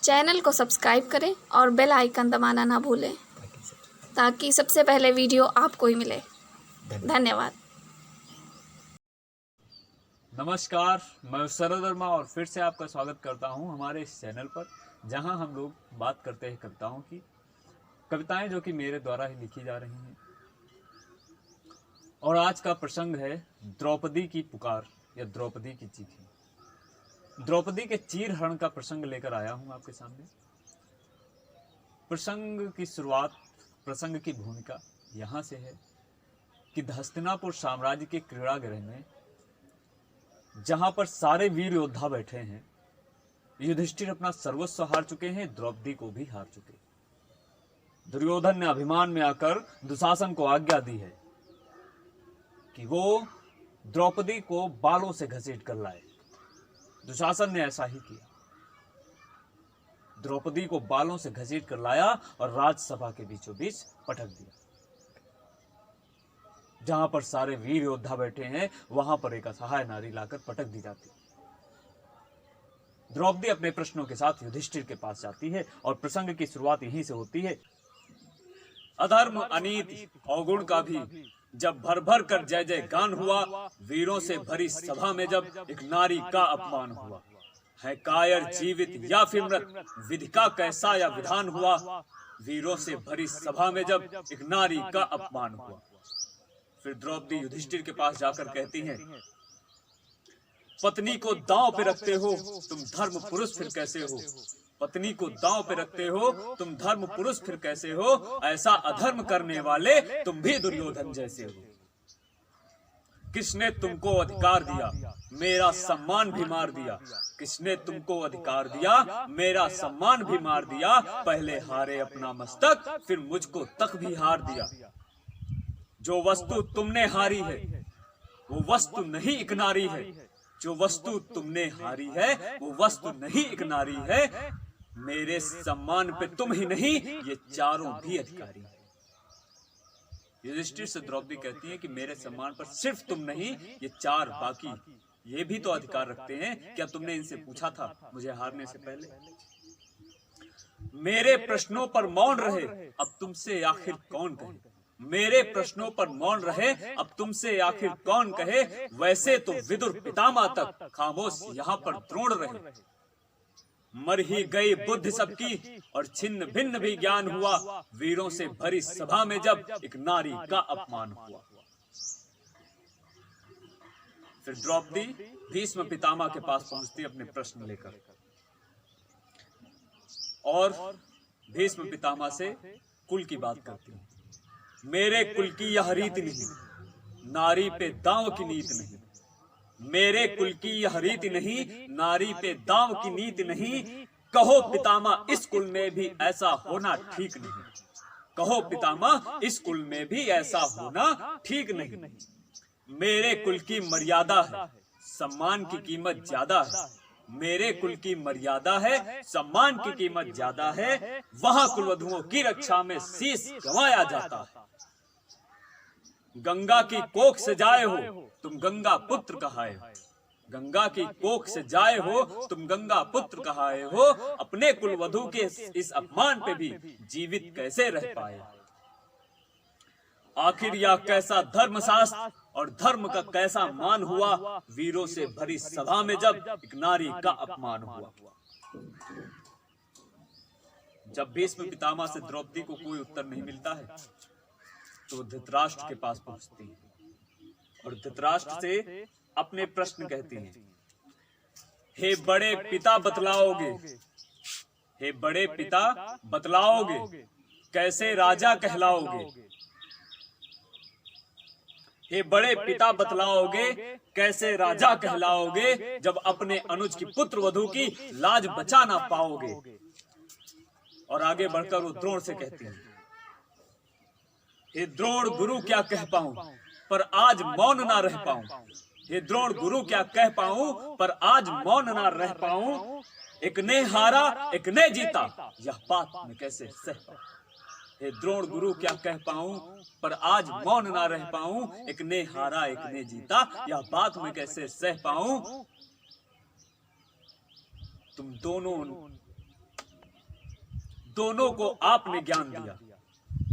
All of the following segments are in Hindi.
चैनल को सब्सक्राइब करें और बेल आइकन दबाना ना भूलें ताकि सबसे पहले वीडियो आपको ही मिले। धन्यवाद। नमस्कार, मैं शरद वर्मा और फिर से आपका स्वागत करता हूं हमारे इस चैनल पर, जहां हम लोग बात करते हैं कविताओं की। कविताएं जो कि मेरे द्वारा ही लिखी जा रही हैं। और आज का प्रसंग है द्रौपदी की पुकार या द्रौपदी की चीखें। द्रौपदी के चीरहरण का प्रसंग लेकर आया हूं आपके सामने। प्रसंग की शुरुआत, प्रसंग की भूमिका यहाँ से है कि हस्तिनापुर साम्राज्य के क्रीड़ागृह में, जहां पर सारे वीर योद्धा बैठे हैं, युधिष्ठिर अपना सर्वस्व हार चुके हैं, द्रौपदी को भी हार चुके। दुर्योधन ने अभिमान में आकर दुशासन को आज्ञा दी है कि वो द्रौपदी को बालों से घसीट कर लाए। दुशासन ने ऐसा ही किया, द्रौपदी को बालों से घसीट कर लाया और राजसभा के बीचों बीच पटक दिया। जहां पर सारे वीर योद्धा बैठे हैं, वहां पर एक असहाय नारी लाकर पटक दी जाती। द्रौपदी अपने प्रश्नों के साथ युधिष्ठिर के पास जाती है और प्रसंग की शुरुआत यहीं से होती है। अधर्म, अनीति, अवगुण का भी जब भर भर कर जय जय गान हुआ, वीरों से भरी सभा में जब एक नारी का अपमान हुआ, है कायर जीवित या फिर मृत, विधि का कैसा या विधान हुआ, वीरों से भरी सभा में जब एक नारी का अपमान हुआ। फिर द्रौपदी युधिष्ठिर के पास जाकर कहती हैं, पत्नी को दांव पे रखते हो तुम धर्म पुरुष फिर कैसे हो। पत्नी को दांव पे रखते हो तुम धर्म पुरुष फिर कैसे हो। ऐसा अधर्म करने वाले तुम भी दुर्योधन जैसे हो। किसने तुमको अधिकार दिया, मेरा सम्मान भी मार दिया। किसने तुमको अधिकार दिया, मेरा सम्मान भी मार दिया। पहले हारे अपना मस्तक, फिर मुझको तक भी हार दिया। जो वस्तु तुमने हारी है वो वस्तु नहीं एक नारी है। जो वस्तु तुमने हारी है वो वस्तु नहीं एक नारी है। मेरे सम्मान पे तुम ही नहीं, ये चारों भी अधिकारी हैं। युधिष्ठिर से द्रौपदी कहती है कि मेरे सम्मान पर सिर्फ तुम नहीं, ये चार बाकी ये भी तो अधिकार रखते हैं। क्या तुमने इनसे पूछा था मुझे हारने से पहले? मेरे प्रश्नों पर मौन रहे, अब तुमसे आखिर कौन कहे। मेरे प्रश्नों पर मौन रहे, अब तुमसे आखिर कौन कहे। वैसे तो विदुर पितामह तक खामोश यहाँ पर द्रोण रहे। मर ही गई बुद्धि सबकी और छिन्न भिन्न भी ज्ञान हुआ। वीरों से भरी सभा में जब एक नारी का अपमान हुआ। फिर द्रौपदी भीष्म पितामह के पास पहुंचती अपने प्रश्न लेकर, और भीष्म पितामह से कुल की बात करती है। मेरे कुल की यह रीत नहीं, नारी पे दांव की नीति नहीं। मेरे कुल की यह रीति नहीं, नारी पे दांव की नीति नहीं। कहो पितामह इस कुल में भी ऐसा होना ठीक नहीं। कहो पितामह इस कुल में भी ऐसा होना ठीक नहीं। मेरे कुल की मर्यादा है, सम्मान की कीमत ज्यादा है। मेरे कुल की मर्यादा है, सम्मान की कीमत ज्यादा है। वहां कुलवधुओं की रक्षा में शीश गंवाया जाता है। गंगा की कोख से जाए हो तुम गंगा पुत्र कहाए हो। गंगा की कोख से जाए हो तुम गंगा पुत्र कहाए हो। अपने कुलवधु के इस अपमान पे भी जीवित कैसे रह पाए। आखिर यह कैसा धर्मशास्त्र और धर्म का कैसा मान हुआ। वीरों से भरी सभा में जब एक नारी का अपमान हुआ। जब भीष्म पितामह से द्रौपदी को कोई उत्तर नहीं मिलता है तो धृतराष्ट्र के पास पहुंचती है और धृतराष्ट्र से अपने प्रश्न कहती हैं। हे बड़े पिता बतलाओगे, हे बड़े पिता बतलाओगे, कैसे राजा कहलाओगे। हे बड़े पिता बतलाओगे, कैसे राजा कहलाओगे, जब अपने अनुज की पुत्र वधू की लाज बचा ना पाओगे। और आगे बढ़कर वो द्रोण से कहती है, हे द्रोण गुरु क्या कह पाऊं पर आज मौन ना रह पाऊं। हे द्रोण गुरु क्या कह पाऊं पर आज मौन ना रह पाऊं। एक ने हारा एक ने जीता, यह बात मैं कैसे सह पाऊं। हे द्रोण गुरु क्या कह पाऊं पर आज मौन ना रह पाऊं। एक ने हारा एक ने जीता, यह बात मैं कैसे सह पाऊं। तुम दोनों दोनों को आपने ज्ञान दिया,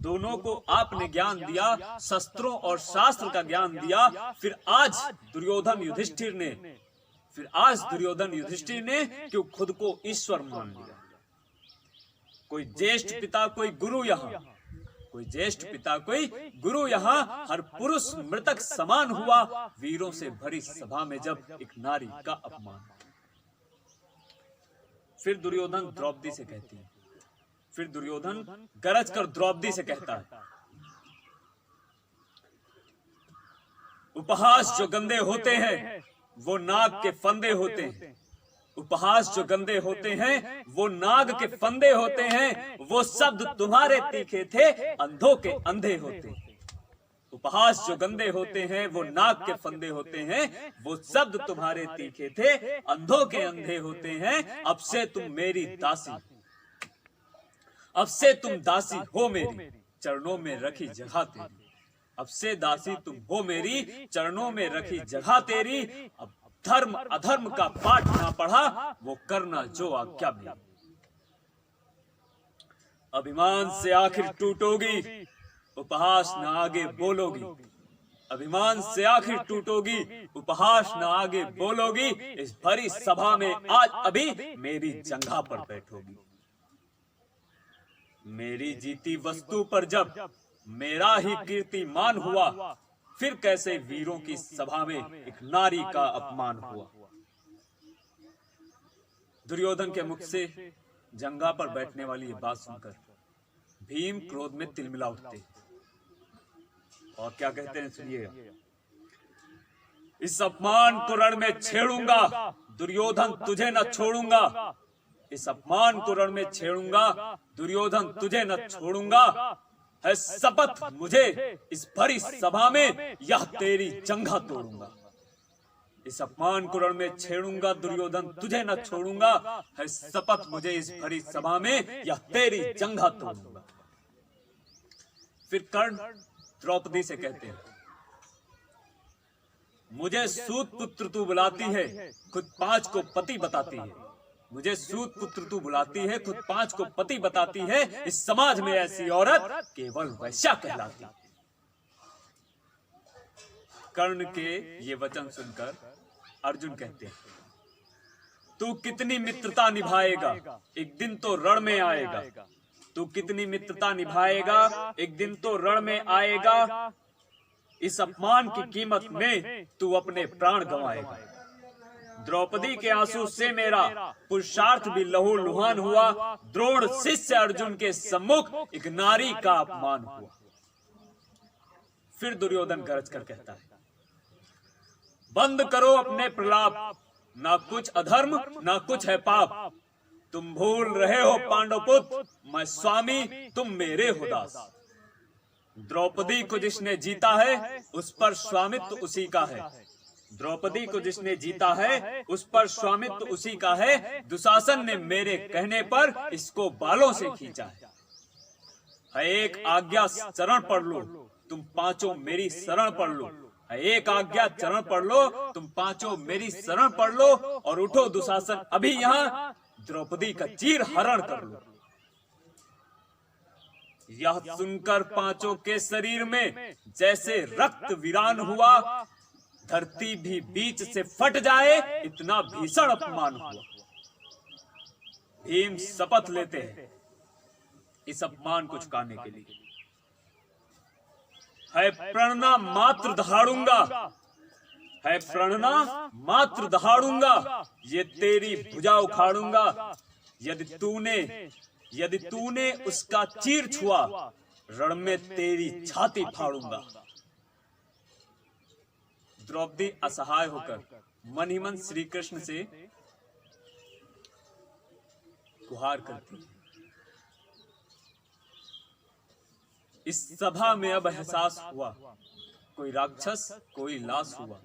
दोनों को आपने ज्ञान दिया, शस्त्रों और शास्त्र का ज्ञान दिया। फिर आज दुर्योधन युधिष्ठिर ने क्यों खुद को ईश्वर मान लिया? कोई ज्येष्ठ पिता, कोई गुरु यहाँ, हर पुरुष मृतक समान हुआ। वीरों से भरी सभा में जब एक नारी का अपमान। फिर दुर्योधन द्रौपदी से कहती है, फिर दुर्योधन गरज कर द्रौपदी से कहता है, उपहास जो गंदे होते हैं वो नाग के फंदे होते हैं। उपहास जो गंदे होते हैं वो नाग के फंदे होते हैं। वो शब्द तुम्हारे तीखे थे, अंधों के अंधे होते हैं। उपहास जो गंदे होते हैं वो नाग के फंदे होते हैं। वो शब्द तुम्हारे तीखे थे, अंधों के अंधे होते हैं। अब से तुम मेरी दासी, अब से तुम दासी हो मेरी, चरणों में रखी जगह तेरी। अब से दासी तुम हो मेरी, चरणों में रखी जगह तेरी। अब धर्म अधर्म का पाठ ना पढ़ा, वो करना जो आज्ञा मेरी। अभिमान से आखिर टूटोगी, उपहास न आगे बोलोगी। अभिमान से आखिर टूटोगी, उपहास न आगे बोलोगी। इस भरी सभा में आज अभी मेरी जंघा पर बैठोगी। मेरी जीती वस्तु पर जब मेरा ही कीर्तिमान हुआ, फिर कैसे वीरों की सभा में एक नारी का अपमान हुआ। दुर्योधन के मुख से जंघा पर बैठने वाली ये बात सुनकर भीम क्रोध में तिलमिला उठते और क्या कहते हैं, सुनिएगा। इस अपमान को रण में छेड़ूंगा, दुर्योधन तुझे न छोड़ूंगा। इस अपमान को रण में छेड़ूंगा, दुर्योधन तुझे न छोड़ूंगा। है शपथ मुझे इस भरी सभा में, यह तेरी जंघा तोड़ूंगा। इस अपमान को रण में छेड़ूंगा, दुर्योधन तुझे न छोड़ूंगा। है शपथ मुझे इस भरी सभा में, यह तेरी जंघा तोड़ूंगा। फिर कर्ण द्रौपदी से कहते हैं, मुझे सूत पुत्र तू बुलाती है, खुद 5 को पति बताती है। मुझे सूत पुत्र तू बुलाती है, खुद 5 को पति बताती है। इस समाज में ऐसी औरत केवल वैश्या कहलाती है। कर्ण के ये वचन सुनकर अर्जुन कहते हैं, तू कितनी मित्रता निभाएगा, एक दिन तो रण में आएगा। तू कितनी मित्रता निभाएगा, एक दिन तो रण में आएगा। इस अपमान की कीमत में तू अपने प्राण गंवाएगा। द्रौपदी के आंसू से मेरा पुरुषार्थ भी लहू लुहान हुआ। द्रोण शिष्य अर्जुन के सम्मुख एक नारी का अपमान हुआ। फिर दुर्योधन गरज कर कहता है, बंद करो अपने प्रलाप, ना कुछ अधर्म ना कुछ है पाप। तुम भूल रहे हो पांडव पुत्र, मैं स्वामी तुम मेरे हो दास। द्रौपदी को जिसने जीता है उस पर स्वामित्व उसी का है। द्रौपदी को जिसने जीता है उस पर स्वामित्व उसी का है। दुशासन ने मेरे कहने पर इसको बालों से खींचा है। एक आज्ञा चरण पढ़ लो, तुम 5 मेरी शरण पढ़ लो। एक आज्ञा चरण पढ़ लो, तुम 5 मेरी शरण पढ़ लो। और उठो दुशासन, अभी यहाँ द्रौपदी का चीर हरण कर लो। यह सुनकर 5 के शरीर में जैसे रक्त वीरान हुआ। धरती भी बीच से फट जाए, इतना भीषण अपमान हुआ। भीम शपथ लेते हैं इस अपमान को चुकाने के लिए। है प्रणना मात्र दहाड़ूंगा, है प्रणना मात्र दहाड़ूंगा। ये तेरी भुजा उखाड़ूंगा। यदि तूने उसका चीर छुआ, रण में तेरी छाती फाड़ूंगा। द्रौपदी असहाय होकर मन ही मन श्री कृष्ण से गुहार करती है। इस सभा में अब एहसास हुआ, कोई राक्षस कोई लाश हुआ।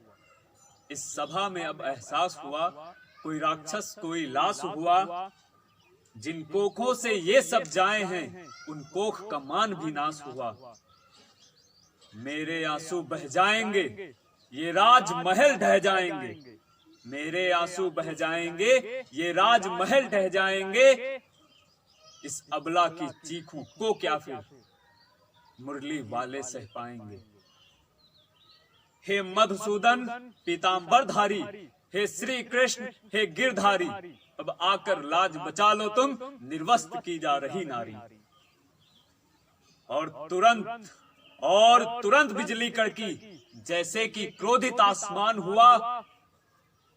इस सभा में अब एहसास हुआ, कोई राक्षस कोई लाश हुआ। जिन कोखों से ये सब जाए हैं, उन कोख का मान भी नाश हुआ। मेरे आंसू बह जाएंगे, ये राजमहल ढह जाएंगे। मेरे आंसू बह जाएंगे, ये राजमहल ढह जाएंगे। इस अबला की चीखों को क्या फिर मुरली वाले सह पाएंगे। हे मधुसूदन पीतांबरधारी, हे श्री कृष्ण, हे गिरधारी, अब आकर लाज बचा लो तुम निर्वस्त्र की जा रही नारी। और तुरंत बिजली कड़की, जैसे कि क्रोधित आसमान हुआ।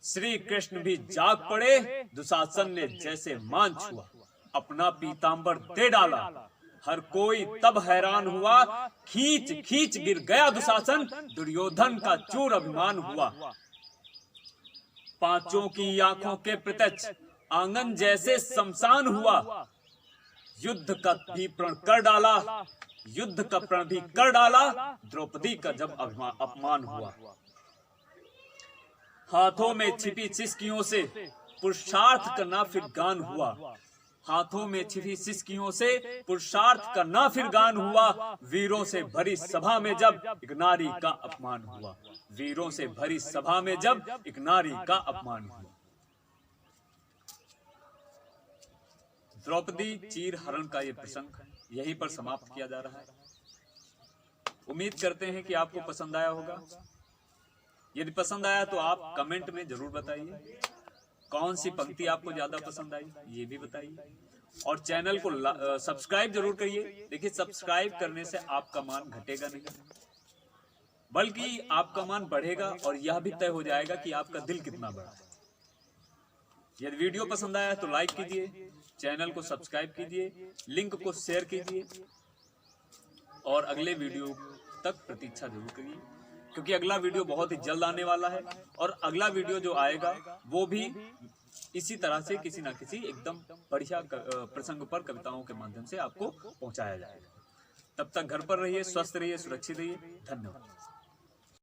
श्री कृष्ण भी जाग पड़े, दुशासन ने जैसे मान छुआ। अपना पीतांबर दे डाला, हर कोई तब हैरान हुआ। खींच खींच गिर गया दुशासन, दुर्योधन का चूर अभिमान हुआ। पांचों की आंखों के प्रत्यक्ष आंगन जैसे शमशान हुआ। युद्ध का भी प्रण कर डाला, युद्ध का प्रण भी कर डाला। द्रौपदी का जब अपमान हुआ। हाथों में छिपी सिसकियों से पुरुषार्थ का ना फिर गान हुआ। हाथों में छिपी सिसकियों से पुरुषार्थ का ना फिर गान हुआ। वीरों से भरी सभा में जब एक नारी का अपमान हुआ। वीरों से भरी सभा में जब एक नारी का अपमान हुआ। द्रौपदी चीर हरण का ये प्रसंग यहीं पर समाप्त किया जा रहा है। उम्मीद करते हैं कि आपको पसंद आया होगा। यदि पसंद आया तो आप कमेंट में जरूर बताइए। कौन सी पंक्ति आपको ज्यादा पसंद आई ये भी बताइए। और चैनल को सब्सक्राइब जरूर करिए। देखिए, सब्सक्राइब करने से आपका मान घटेगा नहीं, बल्कि आपका मान बढ़ेगा। और यह भी तय हो जाएगा कि आपका दिल कितना बड़ा है। यदि वीडियो पसंद आया तो लाइक कीजिए, चैनल को सब्सक्राइब कीजिए, लिंक को शेयर कीजिए और अगले वीडियो तक प्रतीक्षा जरूर करिए, क्योंकि अगला वीडियो बहुत ही जल्द आने वाला है। और अगला वीडियो जो आएगा वो भी इसी तरह से किसी ना किसी एकदम बढ़िया प्रसंग पर कविताओं के माध्यम से आपको पहुंचाया जाएगा। तब तक घर पर रहिए, स्वस्थ रहिए, सुरक्षित रहिए। धन्यवाद।